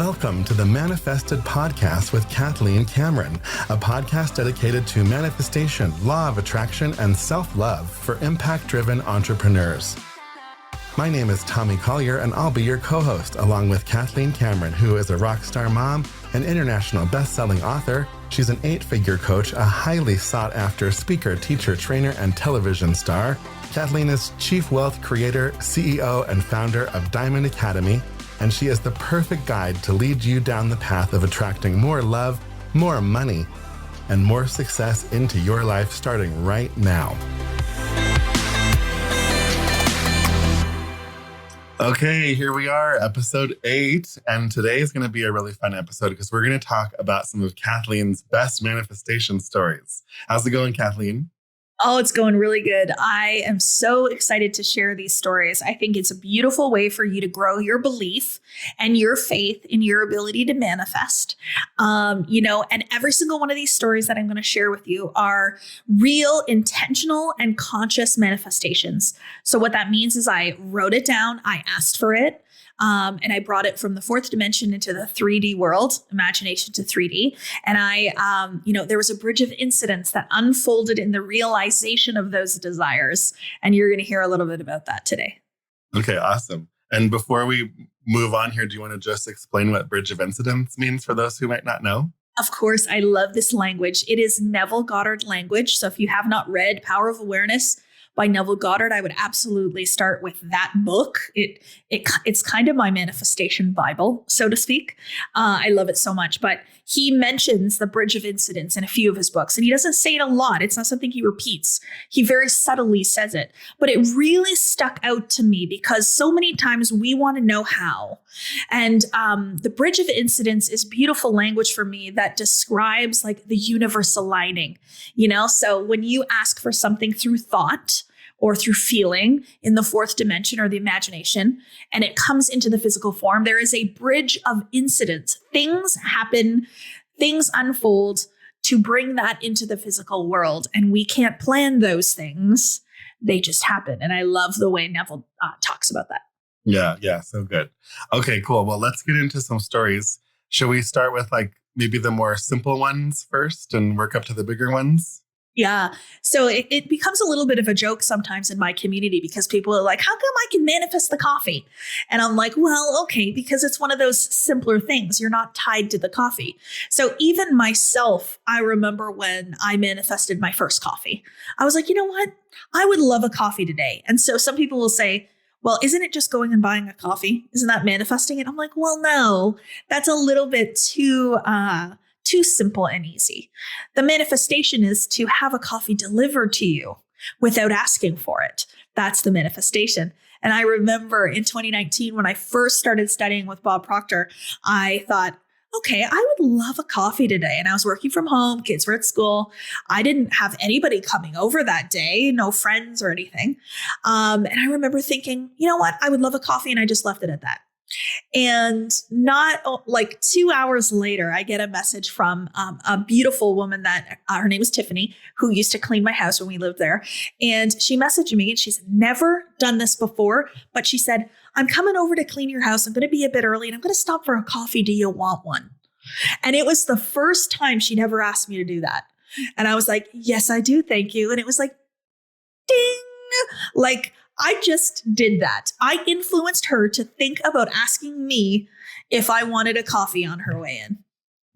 Welcome to the Manifested Podcast with Kathleen Cameron, a podcast dedicated to manifestation, law of attraction, and self-love for impact-driven entrepreneurs. My name is Tommy Collier, and I'll be your co-host along with Kathleen Cameron, who is a rock star mom, an international best-selling author. She's an 8-figure coach, a highly sought-after speaker, teacher, trainer, and television star. Kathleen is Chief Wealth Creator, CEO, and founder of Diamond Academy, and she is the perfect guide to lead you down the path of attracting more love, more money, and more success into your life starting right now. Okay, here we are, episode 8, and today is going to be a really fun episode because we're going to talk about some of Kathleen's best manifestation stories. How's it going, Kathleen? Oh, it's going really good. I am so excited to share these stories. I think it's a beautiful way for you to grow your belief and your faith in your ability to manifest. And every single one of these stories that I'm going to share with you are real, intentional, and conscious manifestations. So what that means is I wrote it down, I asked for it, and I brought it from the 4th dimension into the 3D world, imagination to 3D. And there was a bridge of incidents that unfolded in the realization of those desires. And you're going to hear a little bit about that today. Okay, awesome. And before we move on here, do you want to just explain what bridge of incidents means for those who might not know? Of course, I love this language. It is Neville Goddard language. So if you have not read Power of Awareness by Neville Goddard, I would absolutely start with that book. It's kind of my manifestation Bible, so to speak. I love it so much. But he mentions the bridge of incidents in a few of his books, and he doesn't say it a lot. It's not something he repeats. He very subtly says it, but it really stuck out to me because so many times we want to know how. And the bridge of incidents is beautiful language for me that describes like the universe aligning, So when you ask for something through thought or through feeling in the 4th dimension or the imagination, and it comes into the physical form, there is a bridge of incidents. Things happen, things unfold to bring that into the physical world. And we can't plan those things. They just happen. And I love the way Neville talks about that. Yeah, so good. Okay, cool. Well, let's get into some stories. Shall we start with maybe the more simple ones first and work up to the bigger ones? Yeah. So it becomes a little bit of a joke sometimes in my community because people are like, how come I can manifest the coffee? And I'm like, well, okay, because it's one of those simpler things. You're not tied to the coffee. So even myself, I remember when I manifested my first coffee, I was like, you know what? I would love a coffee today. And so some people will say, well, isn't it just going and buying a coffee? Isn't that manifesting it? I'm like, well, no, that's a little bit too simple and easy. The manifestation is to have a coffee delivered to you without asking for it. That's the manifestation. And I remember in 2019, when I first started studying with Bob Proctor, I thought, okay, I would love a coffee today. And I was working from home. Kids were at school. I didn't have anybody coming over that day, no friends or anything. And I remember thinking, you know what? I would love a coffee. And I just left it at that. And not like 2 hours later, I get a message from a beautiful woman that her name is Tiffany, who used to clean my house when we lived there. And she messaged me and she's never done this before, but she said, I'm coming over to clean your house. I'm going to be a bit early and I'm going to stop for a coffee. Do you want one? And it was the first time she'd ever asked me to do that. And I was like, yes, I do. Thank you. And it was like, ding, like, I just did that. I influenced her to think about asking me if I wanted a coffee on her way in.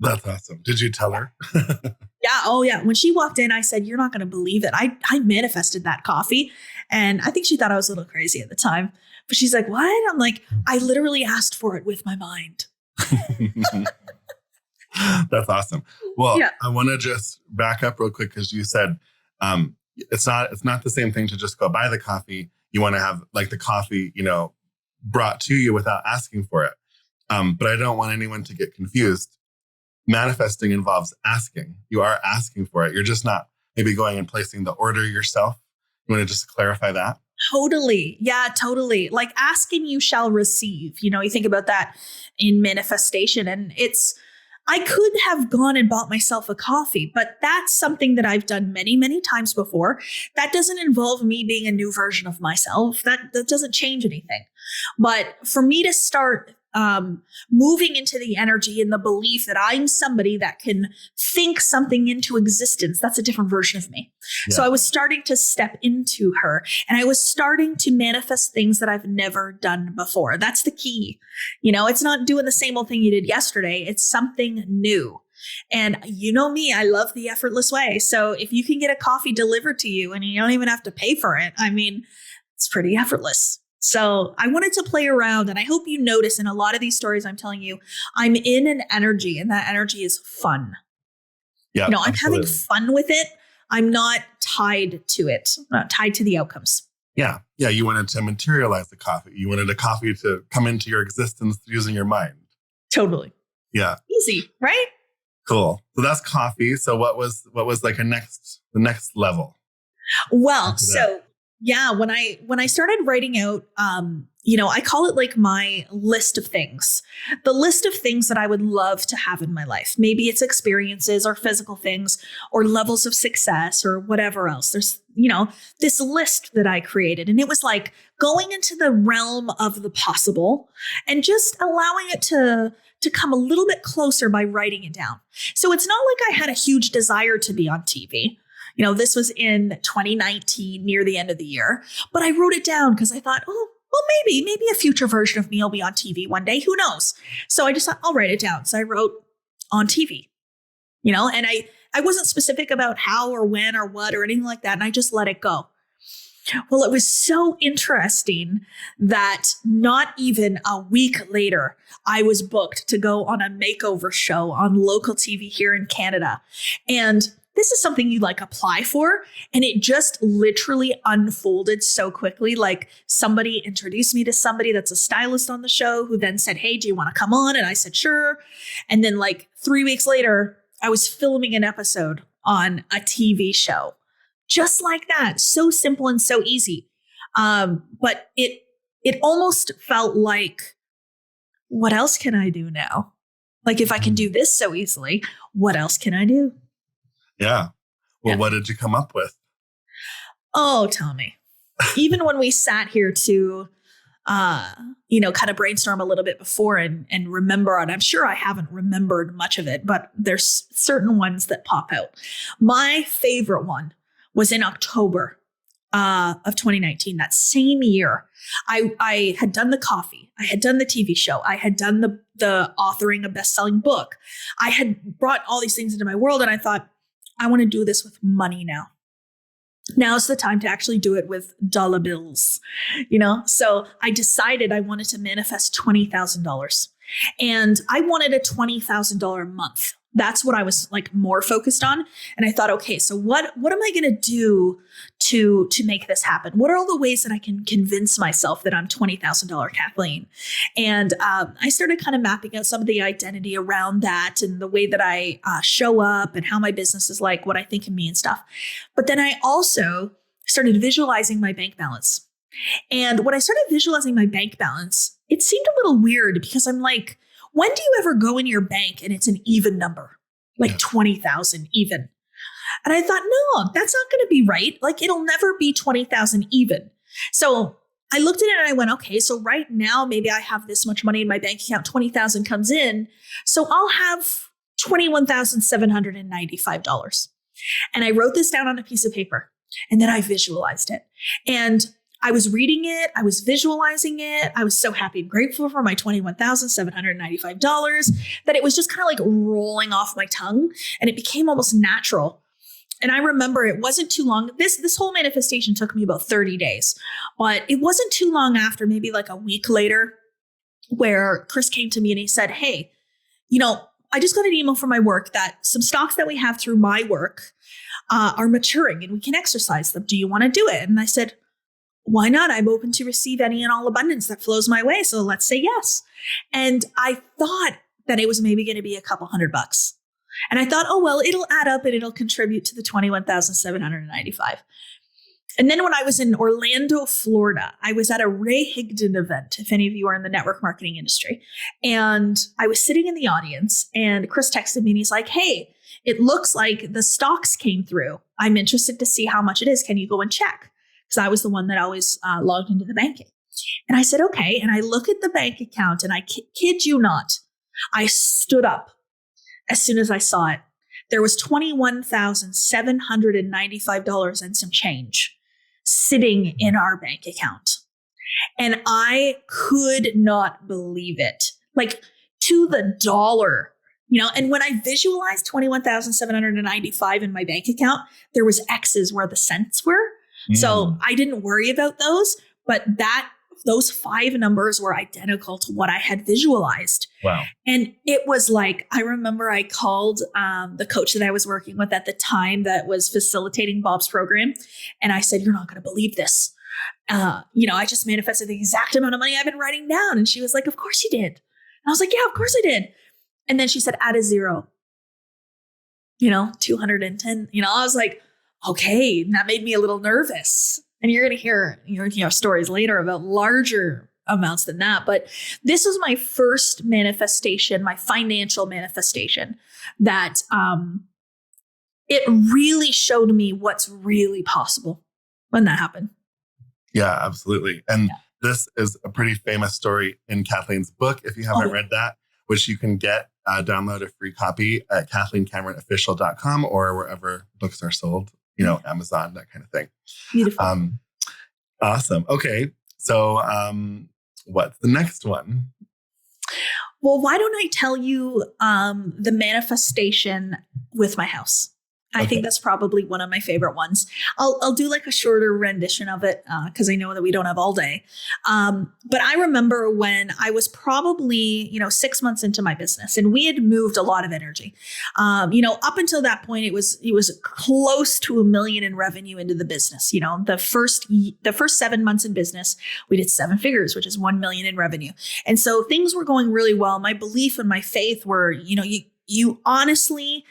That's awesome. Did you tell her? Yeah. Oh, yeah. When she walked in, I said, you're not going to believe it. I manifested that coffee. And I think she thought I was a little crazy at the time. But she's like, what? I'm like, I literally asked for it with my mind. That's awesome. Well, yeah. I want to just back up real quick because you said it's not the same thing to just go buy the coffee. You want to have the coffee, brought to you without asking for it. But I don't want anyone to get confused. Manifesting involves asking. You are asking for it. You're just not maybe going and placing the order yourself. You want to just clarify that? Totally. Yeah, totally. Like asking you shall receive. You think about that in manifestation and I could have gone and bought myself a coffee, but that's something that I've done many, many times before. That doesn't involve me being a new version of myself. That doesn't change anything. But for me to start moving into the energy and the belief that I'm somebody that can think something into existence. That's a different version of me. Yeah. So I was starting to step into her, and I was starting to manifest things that I've never done before. That's the key. It's not doing the same old thing you did yesterday. It's something new. And you know me, I love the effortless way. So if you can get a coffee delivered to you and you don't even have to pay for it, it's pretty effortless. So I wanted to play around, and I hope you notice in a lot of these stories I'm telling you, I'm in an energy, and that energy is fun. Yeah, I'm having fun with it. I'm not tied to it, not tied to the outcomes. Yeah. Yeah. You wanted to materialize the coffee. You wanted a coffee to come into your existence using your mind. Totally. Yeah. Easy, right? Cool. So that's coffee. So what was like the next level? Well, so yeah, when I started writing out, I call it like my list of things, the list of things that I would love to have in my life. Maybe it's experiences or physical things or levels of success or whatever else. There's, this list that I created, and it was like going into the realm of the possible and just allowing it to come a little bit closer by writing it down. So it's not like I had a huge desire to be on TV. This was in 2019, near the end of the year, but I wrote it down because I thought, well, maybe a future version of me will be on TV one day. Who knows? So I just thought I'll write it down. So I wrote on TV, and I wasn't specific about how or when or what or anything like that. And I just let it go. Well, it was so interesting that not even a week later, I was booked to go on a makeover show on local TV here in Canada. And this is something you apply for. And it just literally unfolded so quickly. Like somebody introduced me to somebody that's a stylist on the show who then said, hey, do you want to come on? And I said, sure. And then 3 weeks later, I was filming an episode on a TV show. Just like that. So simple and so easy. But it almost felt like, what else can I do now? Like if I can do this so easily, what else can I do? Yeah. Well, What did you come up with? Oh, tell me. Even when we sat here to, kind of brainstorm a little bit before and remember, and I'm sure I haven't remembered much of it, but there's certain ones that pop out. My favorite one was in October of 2019, that same year. I had done the coffee. I had done the TV show. I had done the authoring a best-selling book. I had brought all these things into my world, and I thought, I want to do this with money now. Now's the time to actually do it with dollar bills, So I decided I wanted to manifest $20,000, and I wanted a $20,000 month. That's what I was more focused on. And I thought, okay, so what am I going to do to make this happen? What are all the ways that I can convince myself that I'm $20,000 Kathleen? And I started kind of mapping out some of the identity around that and the way that I show up and how my business is what I think of me and stuff. But then I also started visualizing my bank balance. And when I started visualizing my bank balance, it seemed a little weird because I'm like, when do you ever go in your bank and it's an even number, 20,000 even? And I thought, no, that's not going to be right. It'll never be 20,000 even. So I looked at it and I went, okay, so right now, maybe I have this much money in my bank account, 20,000 comes in. So I'll have $21,795. And I wrote this down on a piece of paper, and then I visualized it. And I was reading it. I was visualizing it. I was so happy and grateful for my $21,795 that it was just kind of rolling off my tongue, and it became almost natural. And I remember it wasn't too long. This whole manifestation took me about 30 days, but it wasn't too long after, maybe a week later, where Chris came to me and he said, hey, I just got an email from my work that some stocks that we have through my work are maturing and we can exercise them. Do you want to do it? And I said, why not? I'm open to receive any and all abundance that flows my way. So let's say yes. And I thought that it was maybe going to be a couple $100. And I thought, oh, well, it'll add up and it'll contribute to the $21,795. And then when I was in Orlando, Florida, I was at a Ray Higdon event, if any of you are in the network marketing industry. And I was sitting in the audience, and Chris texted me and he's like, hey, it looks like the stocks came through. I'm interested to see how much it is. Can you go and check? Because I was the one that always logged into the banking. And I said, okay. And I look at the bank account and I kid you not, I stood up as soon as I saw it. There was $21,795 and some change sitting in our bank account. And I could not believe it, like to the dollar, and when I visualized 21,795 in my bank account, there was X's where the cents were. So I didn't worry about those, but those 5 numbers were identical to what I had visualized. Wow. And it was like, I remember I called the coach that I was working with at the time that was facilitating Bob's program. And I said, you're not going to believe this. I just manifested the exact amount of money I've been writing down. And she was like, of course you did. And I was like, yeah, of course I did. And then she said, add a 0, 210, I was like, okay. And that made me a little nervous. And you're going to hear stories later about larger amounts than that. But this was my first manifestation, my financial manifestation that it really showed me what's really possible when that happened. Yeah, absolutely. And this is a pretty famous story in Kathleen's book. If you haven't read that, which you can download a free copy at KathleenCameronOfficial.com or wherever books are sold, Amazon, that kind of thing. Beautiful. Awesome. Okay. So what's the next one? Well, why don't I tell you the manifestation with my house? I think that's probably one of my favorite ones. I'll do like a shorter rendition of it because I know that we don't have all day. But I remember when I was probably, 6 months into my business and we had moved a lot of energy. Up until that point, it was close to $1 million in revenue into the business. The first 7 months in business, we did 7 figures, which is $1 million in revenue. And so things were going really well. My belief and my faith were, you honestly,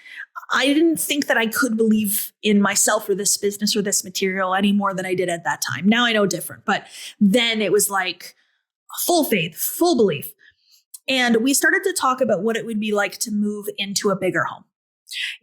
I didn't think that I could believe in myself or this business or this material any more than I did at that time. Now I know different, but then it was like full faith, full belief. And we started to talk about what it would be like to move into a bigger home.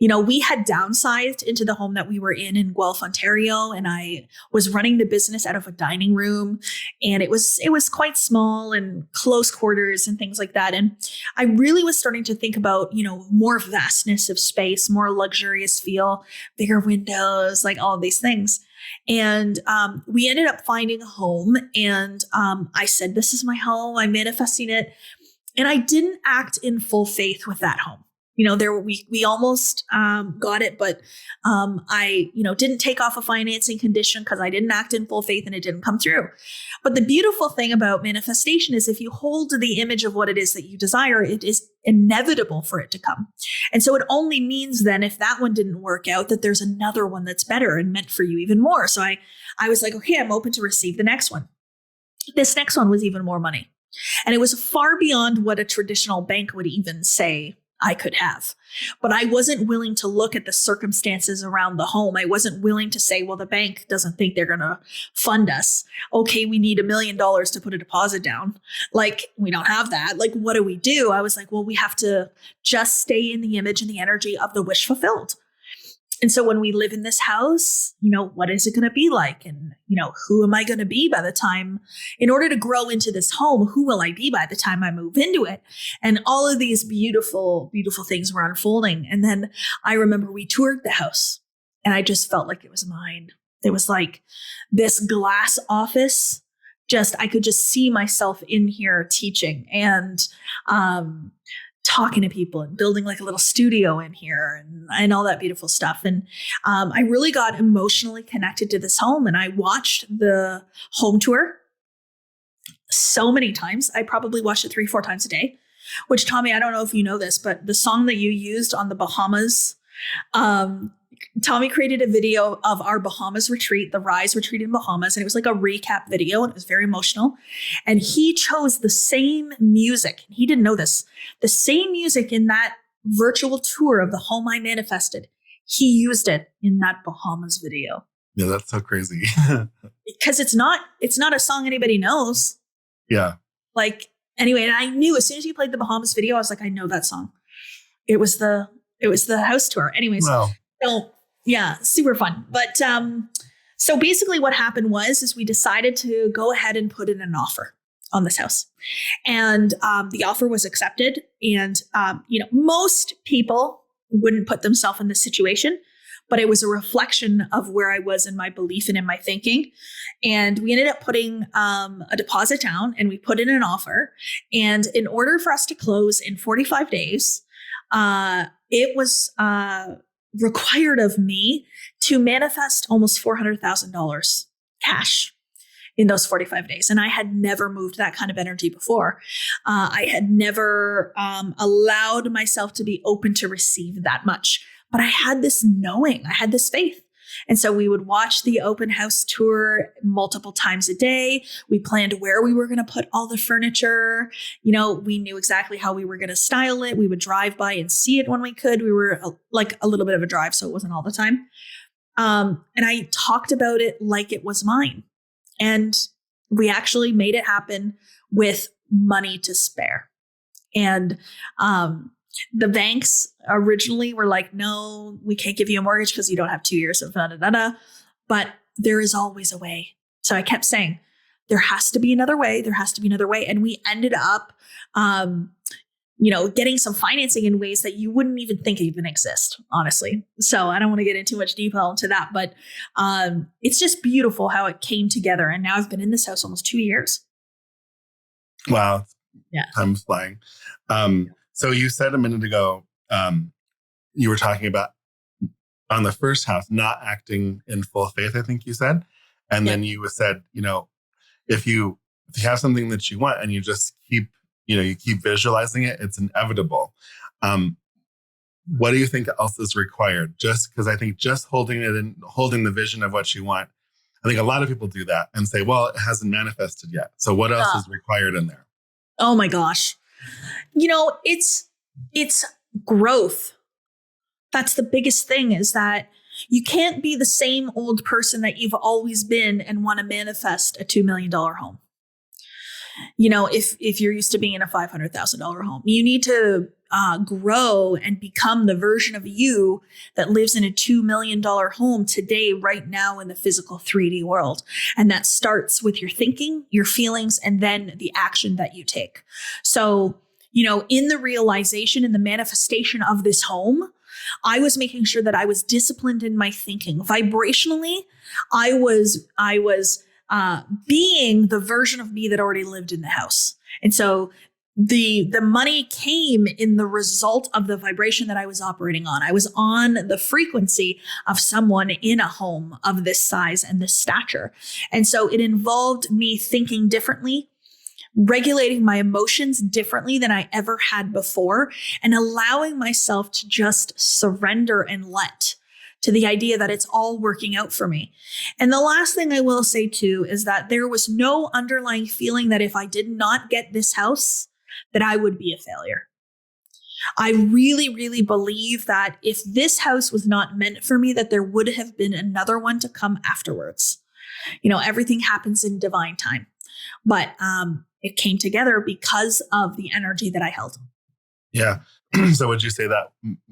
We had downsized into the home that we were in Guelph, Ontario, and I was running the business out of a dining room, and it was quite small and close quarters and things like that. And I really was starting to think about, more vastness of space, more luxurious feel, bigger windows, like all of these things. And we ended up finding a home, and I said, this is my home. I'm manifesting it. And I didn't act in full faith with that home. We almost got it, but I didn't take off a financing condition because I didn't act in full faith and it didn't come through. But the beautiful thing about manifestation is if you hold the image of what it is that you desire, it is inevitable for it to come. And so it only means then if that one didn't work out, that there's another one that's better and meant for you even more. So I was like, okay, I'm open to receive the next one. This next one was even more money. And it was far beyond what a traditional bank would even say I could have. But I wasn't willing to look at the circumstances around the home. I wasn't willing to say, well, the bank doesn't think they're going to fund us. Okay, we need $1 million to put a deposit down. Like, we don't have that. Like, what do we do? I was like, well, we have to just stay in the image and the energy of the wish fulfilled. And so when we live in this house, what is it going to be like? And, who am I going to be by the time, in order to grow into this home, who will I be by the time I move into it? And all of these beautiful, beautiful things were unfolding. And then I remember we toured the house and I just felt like it was mine. It was like this glass office. I could just see myself in here teaching and, talking to people and building like a little studio in here and all that beautiful stuff. And I really got emotionally connected to this home, and I watched the home tour so many times. I probably watched it 3-4 times a day, which, Tommy, I don't know if you know this, but the song that you used on the Bahamas, Tommy created a video of our Bahamas retreat, the Rise retreat in Bahamas. And it was like a recap video, and it was very emotional. And he chose the same music. He didn't know this. The same music in that virtual tour of the home I manifested. He used it in that Bahamas video. Yeah, that's so crazy. Because it's not a song anybody knows. Yeah. Like, anyway, and I knew as soon as he played the Bahamas video, I was like, I know that song. It was the house tour. Anyways. Wow. So yeah, super fun. But So basically what happened is we decided to go ahead and put in an offer on this house. And the offer was accepted. And, most people wouldn't put themselves in this situation, but it was a reflection of where I was in my belief and in my thinking. And we ended up putting a deposit down, and we put in an offer. And in order for us to close in 45 days, it was required of me to manifest almost $400,000 cash in those 45 days. And I had never moved that kind of energy before. I had never allowed myself to be open to receive that much. But I had this knowing, I had this faith. And so we would watch the open house tour multiple times a day. We planned where we were going to put all the furniture. We knew exactly how we were going to style it. We would drive by and see it when we could. We were like a little bit of a drive, so it wasn't all the time. And I talked about it like it was mine. And we actually made it happen with money to spare. And the banks originally were like, no, we can't give you a mortgage because you don't have 2 years of da-da-da-da. But there is always a way. So I kept saying, there has to be another way. There has to be another way. And we ended up, getting some financing in ways that you wouldn't even think even exist, honestly. So I don't want to get into much detail into that, but it's just beautiful how it came together. And now I've been in this house almost 2 years. Wow. Yeah. Time's flying. So you said a minute ago, you were talking about on the first house, not acting in full faith, I think you said. And then you said, if you have something that you want and you just keep visualizing it, it's inevitable. What do you think else is required? Just because I think just holding it and holding the vision of what you want, I think a lot of people do that and say, well, it hasn't manifested yet. So what else is required in there? Oh my gosh. It's growth. That's the biggest thing, is that you can't be the same old person that you've always been and want to manifest a $2 million home. If you're used to being in a $500,000 home, you need to grow and become the version of you that lives in a $2 million home today, right now in the physical 3D world. And that starts with your thinking, your feelings, and then the action that you take. So, in the realization and the manifestation of this home, I was making sure that I was disciplined in my thinking. Vibrationally, I was being the version of me that already lived in the house. And so the money came in the result of the vibration that I was operating on. I was on the frequency of someone in a home of this size and this stature. And so it involved me thinking differently, regulating my emotions differently than I ever had before, and allowing myself to just surrender and let to the idea that it's all working out for me. And the last thing I will say too is that there was no underlying feeling that if I did not get this house, that I would be a failure. I really, really believe that if this house was not meant for me, that there would have been another one to come afterwards. Everything happens in divine time, but it came together because of the energy that I held. Yeah. So would you say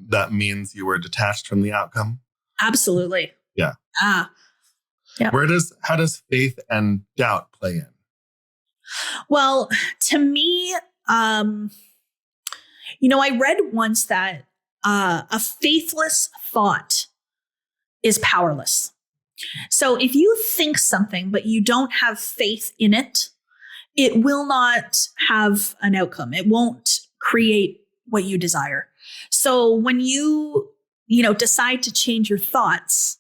that means you were detached from the outcome? Absolutely. Yeah. Yeah. How does faith and doubt play in? Well, to me, I read once that a faithless thought is powerless. So if you think something, but you don't have faith in it, it will not have an outcome. It won't create what you desire. So when you decide to change your thoughts,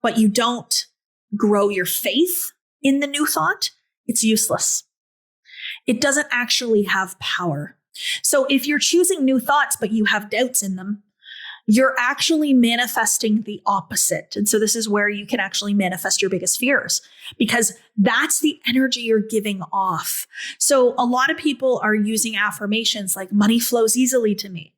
but you don't grow your faith in the new thought, it's useless. It doesn't actually have power. So if you're choosing new thoughts, but you have doubts in them, you're actually manifesting the opposite. And so this is where you can actually manifest your biggest fears, because that's the energy you're giving off. So a lot of people are using affirmations like money flows easily to me.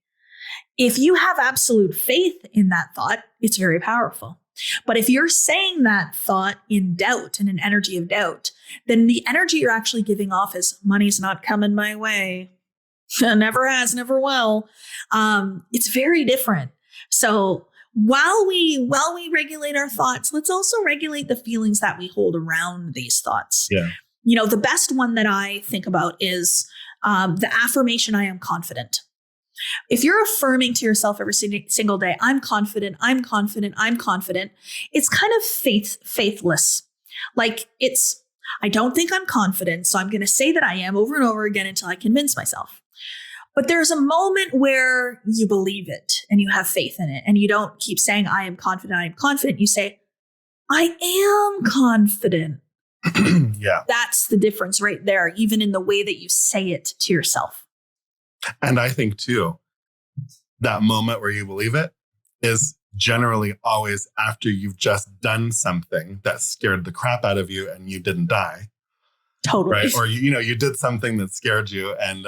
If you have absolute faith in that thought, it's very powerful. But if you're saying that thought in doubt, in an energy of doubt, then the energy you're actually giving off is money's not coming my way. Never has, never will. It's very different. So while we regulate our thoughts, let's also regulate the feelings that we hold around these thoughts. Yeah. The best one that I think about is the affirmation, I am confident. If you're affirming to yourself every single day, I'm confident, I'm confident, I'm confident, it's kind of faithless. Like I don't think I'm confident, so I'm going to say that I am over and over again until I convince myself. But there's a moment where you believe it and you have faith in it, and you don't keep saying, I am confident, I am confident. You say, I am confident. Yeah. That's the difference right there, even in the way that you say it to yourself. And I think too, that moment where you believe it is generally always after you've just done something that scared the crap out of you and you didn't die. Totally. Right. Or, you did something that scared you and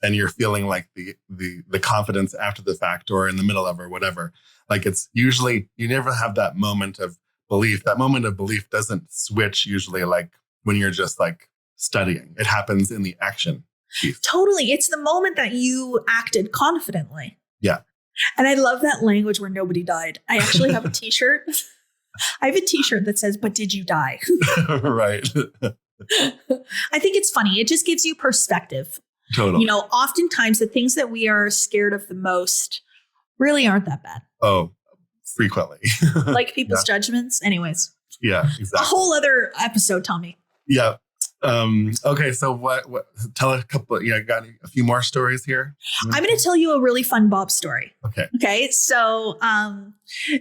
you're feeling like the confidence after the fact or in the middle of or whatever. Like it's usually, you never have that moment of belief. That moment of belief doesn't switch usually like when you're just like studying. It happens in the action piece. Totally. It's the moment that you acted confidently. Yeah. And I love that language where nobody died. I actually have a t-shirt. I have a t-shirt that says, but did you die? Right. I think it's funny. It just gives you perspective. Totally. Oftentimes the things that we are scared of the most really aren't that bad. Oh, frequently. Like people's judgments. Anyways. Yeah, exactly. A whole other episode, Tommy. Yeah. Okay. So what, tell a couple, got a few more stories here. I'm going to tell you a really fun Bob story. Okay. So,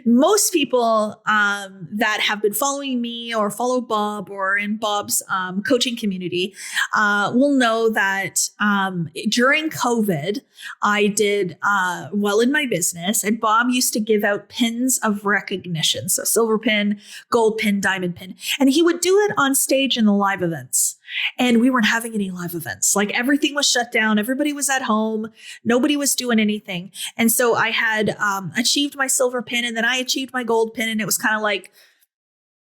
most people, that have been following me or follow Bob or in Bob's, coaching community, will know that, during COVID, I did, well in my business, and Bob used to give out pins of recognition. So silver pin, gold pin, diamond pin, and he would do it on stage in the live events. And we weren't having any live events. Like everything was shut down. Everybody was at home. Nobody was doing anything. And so I had achieved my silver pin, and then I achieved my gold pin. And it was kind of like,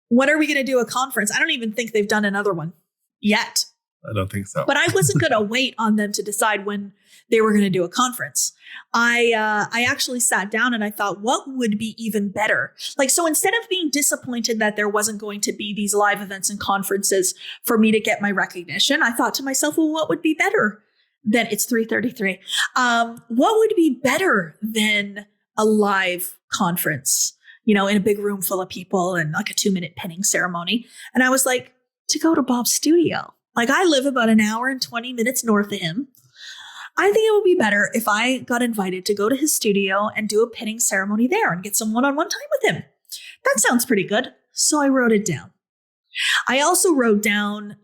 when are we going to do a conference? I don't even think they've done another one yet. I don't think so. But I wasn't going to wait on them to decide when they were going to do a conference. I actually sat down and I thought, what would be even better? Like, so instead of being disappointed that there wasn't going to be these live events and conferences for me to get my recognition, I thought to myself, well, what would be better than it's 3:33? What would be better than a live conference, in a big room full of people and like a 2-minute pinning ceremony? And I was like, to go to Bob's studio. Like I live about an hour and 20 minutes north of him. I think it would be better if I got invited to go to his studio and do a pinning ceremony there and get some one-on-one time with him. That sounds pretty good. So I wrote it down. I also wrote down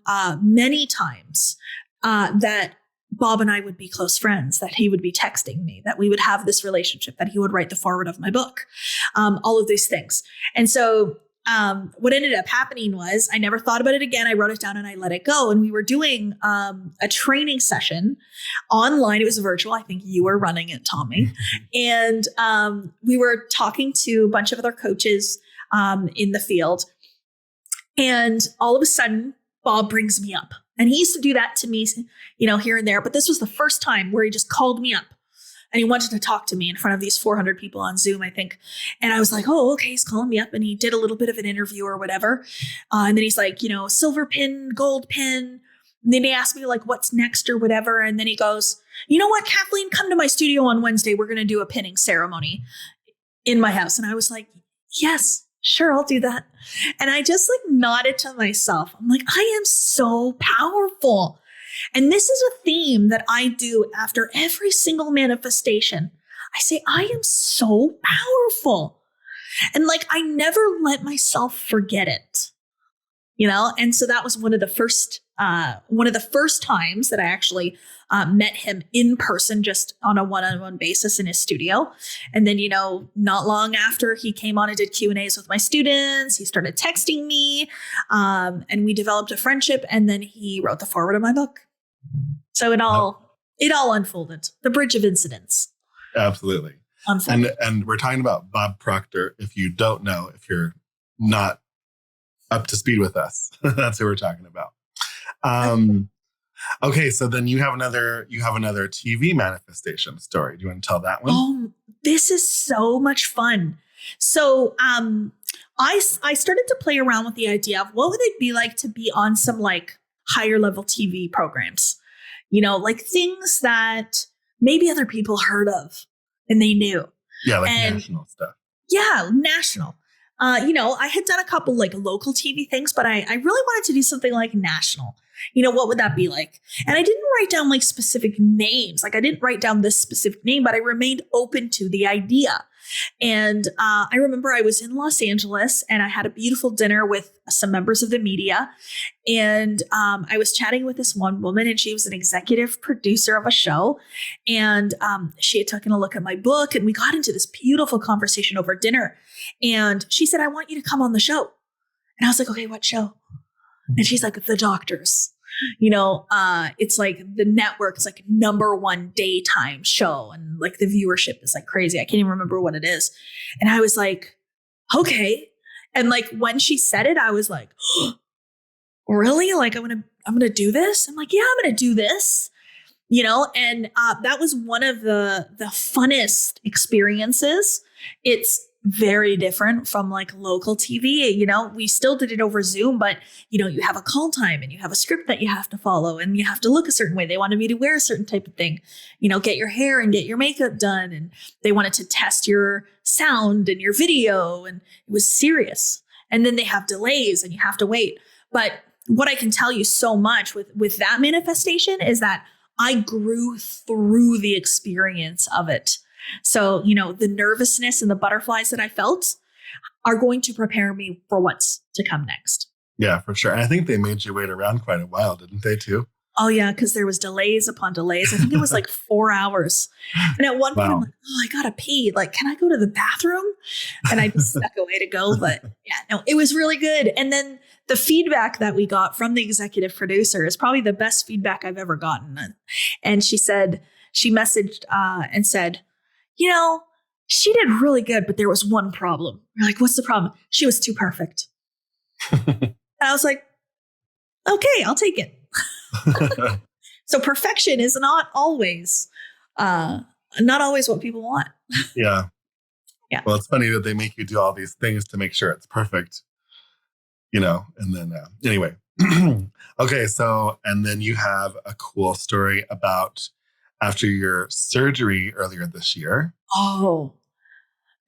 many times that Bob and I would be close friends, that he would be texting me, that we would have this relationship, that he would write the foreword of my book, all of these things. And so what ended up happening was I never thought about it again. I wrote it down and I let it go. And we were doing a training session online. It was virtual. I think you were running it, Tommy. And we were talking to a bunch of other coaches in the field. And all of a sudden, Bob brings me up. And he used to do that to me, here and there. But this was the first time where he just called me up. And he wanted to talk to me in front of these 400 people on Zoom, I think. And I was like, oh, okay, he's calling me up. And he did a little bit of an interview or whatever. And then he's like, silver pin, gold pin. And then he asked me like, what's next or whatever. And then he goes, you know what, Kathleen, come to my studio on Wednesday. We're going to do a pinning ceremony in my house. And I was like, yes, sure, I'll do that. And I just like nodded to myself. I'm like, I am so powerful. And this is a theme that I do after every single manifestation. I say, I am so powerful. And like, I never let myself forget it, And so that was one of the first times that I actually met him in person, just on a one-on-one basis in his studio. And then, not long after he came on and did Q&As with my students, he started texting me, and we developed a friendship. And then he wrote the foreword of my book. So it all unfolded. The bridge of incidents. Absolutely. And we're talking about Bob Proctor. If you don't know, if you're not up to speed with us, that's who we're talking about. Okay, so then you have another TV manifestation story. Do you want to tell that one? Oh, this is so much fun. So I started to play around with the idea of what would it be like to be on some like higher level TV programs, like things that maybe other people heard of and they knew. Yeah, like national stuff. Yeah, national. I had done a couple like local TV things, but I really wanted to do something like national. What would that be like? And I didn't write down like specific names. Like I didn't write down this specific name, but I remained open to the idea. And I remember I was in Los Angeles and I had a beautiful dinner with some members of the media. And I was chatting with this one woman, and she was an executive producer of a show. And she had taken a look at my book, and we got into this beautiful conversation over dinner. And she said, I want you to come on the show. And I was like, okay, what show? And she's like, The Doctors. It's like the network is like #1 daytime show. And like the viewership is like crazy. I can't even remember what it is. And I was like, okay. And like when she said it, I was like, oh, really? Like I'm going to do this. I'm like, yeah, I'm going to do this, and that was one of the funnest experiences. It's very different from like local TV. We still did it over Zoom, but you have a call time and you have a script that you have to follow and you have to look a certain way. They wanted me to wear a certain type of thing, get your hair and get your makeup done. And they wanted to test your sound and your video, and it was serious. And then they have delays and you have to wait. But what I can tell you so much with that manifestation is that I grew through the experience of it. So, the nervousness and the butterflies that I felt are going to prepare me for what's to come next. Yeah, for sure. And I think they made you wait around quite a while, didn't they too? Oh, yeah, because there was delays upon delays. I think it was like 4 hours. And at one point, I'm like, oh, I got to pee. Like, can I go to the bathroom? And I just stuck away to go. But yeah, no, it was really good. And then the feedback that we got from the executive producer is probably the best feedback I've ever gotten. And she messaged and said, she did really good, but there was one problem. We're like, what's the problem? She was too perfect. And I was like, okay, I'll take it. So perfection is not always what people want. Yeah. Yeah. Well, it's funny that they make you do all these things to make sure it's perfect, and then anyway. Okay. So, and then you have a cool story about after your surgery earlier this year. Oh,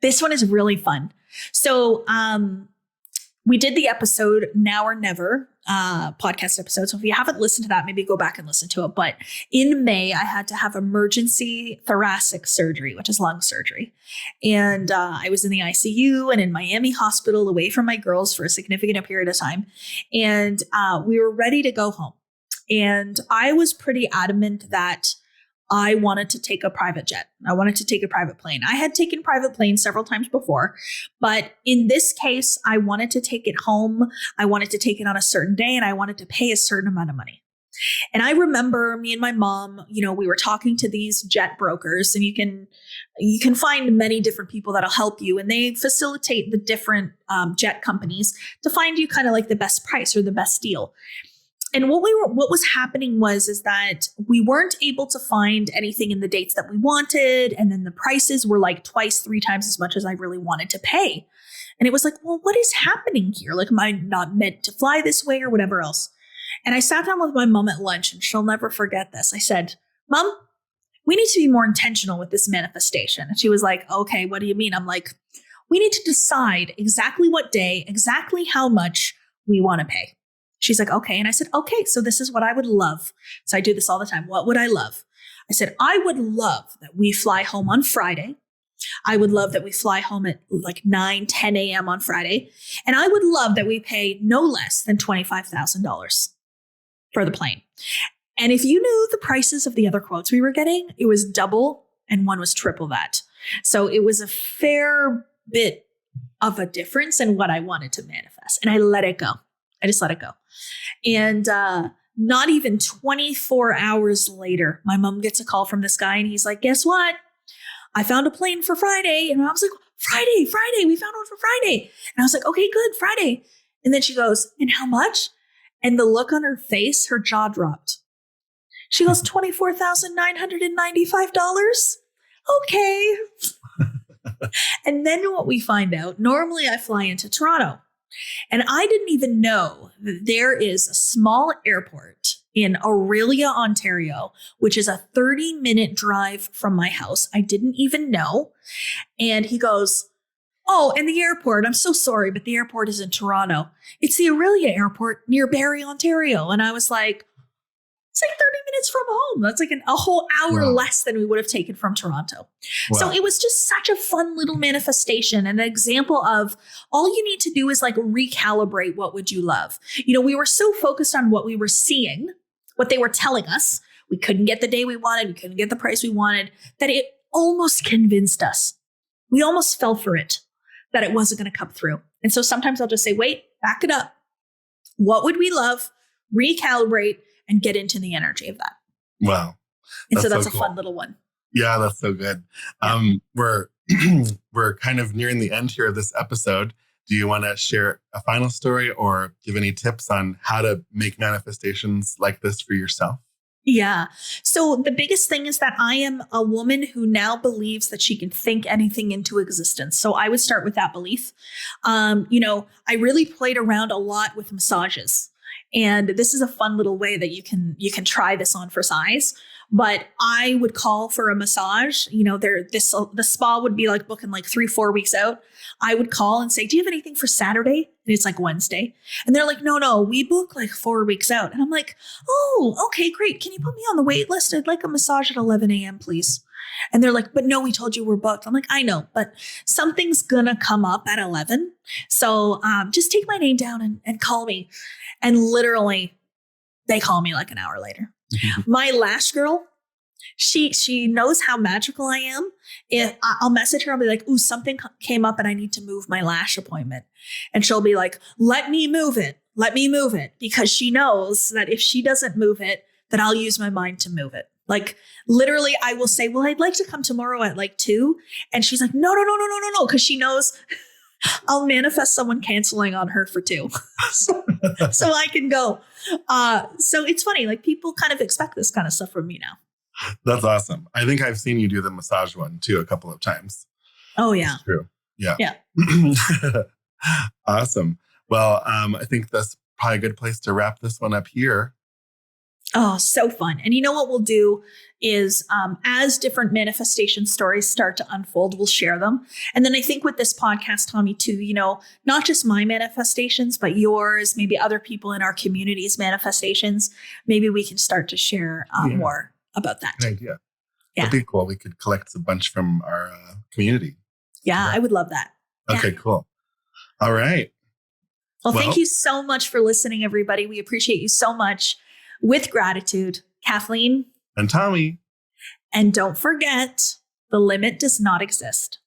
this one is really fun. So, we did the episode Now or Never podcast episode. So if you haven't listened to that, maybe go back and listen to it. But in May, I had to have emergency thoracic surgery, which is lung surgery. And I was in the ICU and in Miami hospital away from my girls for a significant period of time. And we were ready to go home. And I was pretty adamant that I wanted to take a private jet. I wanted to take a private plane. I had taken private planes several times before, but in this case, I wanted to take it home. I wanted to take it on a certain day, and I wanted to pay a certain amount of money. And I remember me and my mom, we were talking to these jet brokers, and you can find many different people that'll help you, and they facilitate the different jet companies to find you kind of like the best price or the best deal. And what was happening is that we weren't able to find anything in the dates that we wanted. And then the prices were like 2-3 times as much as I really wanted to pay. And it was like, well, what is happening here? Like, am I not meant to fly this way or whatever else? And I sat down with my mom at lunch, and she'll never forget this. I said, Mom, we need to be more intentional with this manifestation. And she was like, okay, what do you mean? I'm like, we need to decide exactly what day, exactly how much we want to pay. She's like, okay. And I said, okay, so this is what I would love. So I do this all the time. What would I love? I said, I would love that we fly home on Friday. I would love that we fly home at like 9-10 a.m. on Friday. And I would love that we pay no less than $25,000 for the plane. And if you knew the prices of the other quotes we were getting, it was double and one was triple that. So it was a fair bit of a difference in what I wanted to manifest. And I let it go. I just let it go. And not even 24 hours later, my mom gets a call from this guy, and he's like, guess what? I found a plane for Friday. And I was like, Friday, we found one for Friday. And I was like, okay, good, Friday. And then she goes, and how much? And the look on her face, her jaw dropped. She goes, $24,995. Okay. And then what we find out, normally I fly into Toronto, and I didn't even know that there is a small airport in Aurelia, Ontario, which is a 30-minute drive from my house. I didn't even know. And he goes, oh, and the airport, I'm so sorry, but the airport is in Toronto. It's the Aurelia Airport near Barrie, Ontario. And I was like, it's like 30 minutes from home. That's like a whole hour less than we would have taken from Toronto. Wow. So it was just such a fun little manifestation and an example of all you need to do is like recalibrate what would you love. You know, we were so focused on what we were seeing, what they were telling us. We couldn't get the day we wanted. We couldn't get the price we wanted, that it almost convinced us. We almost fell for it, that it wasn't going to come through. And so sometimes I'll just say, wait, back it up. What would we love? Recalibrate and get into the energy of that. Wow. And so that's a fun little one. Yeah, that's so good. Yeah. We're kind of nearing the end here of this episode. Do you want to share a final story or give any tips on how to make manifestations like this for yourself? Yeah. So the biggest thing is that I am a woman who now believes that she can think anything into existence. So I would start with that belief. I really played around a lot with massages. And this is a fun little way that you can try this on for size. But I would call for a massage. The spa would be like booking like 3-4 weeks out. I would call and say, do you have anything for Saturday? And it's like Wednesday. And they're like, no, we book like 4 weeks out. And I'm like, oh, okay, great. Can you put me on the wait list? I'd like a massage at 11 a.m., please. And they're like, but no, we told you we're booked. I'm like, I know, but something's going to come up at 11. So just take my name down and call me. And literally, they call me like an hour later. My lash girl, she knows how magical I am. If I'll message her, I'll be like, ooh, something came up and I need to move my lash appointment. And she'll be like, let me move it. Because she knows that if she doesn't move it, that I'll use my mind to move it. Like literally, I will say, well, I'd like to come tomorrow at like 2. And she's like, no. Because she knows I'll manifest someone canceling on her for 2. so I can go. So it's funny, like people kind of expect this kind of stuff from me now. That's awesome. I think I've seen you do the massage one too a couple of times. Oh yeah. That's true. Yeah. Yeah. Awesome. Well, I think that's probably a good place to wrap this one up here. Oh, so fun. And you know what we'll do is as different manifestation stories start to unfold, we'll share them. And then I think with this podcast, Tommy, too, not just my manifestations, but yours, maybe other people in our community's manifestations, maybe we can start to share more about that. Good idea. Yeah. That'd be cool. We could collect a bunch from our community. Yeah, I would love that. Okay, cool. All right. Well, thank you so much for listening, everybody. We appreciate you so much. With gratitude, Kathleen and Tommy. And don't forget, the limit does not exist.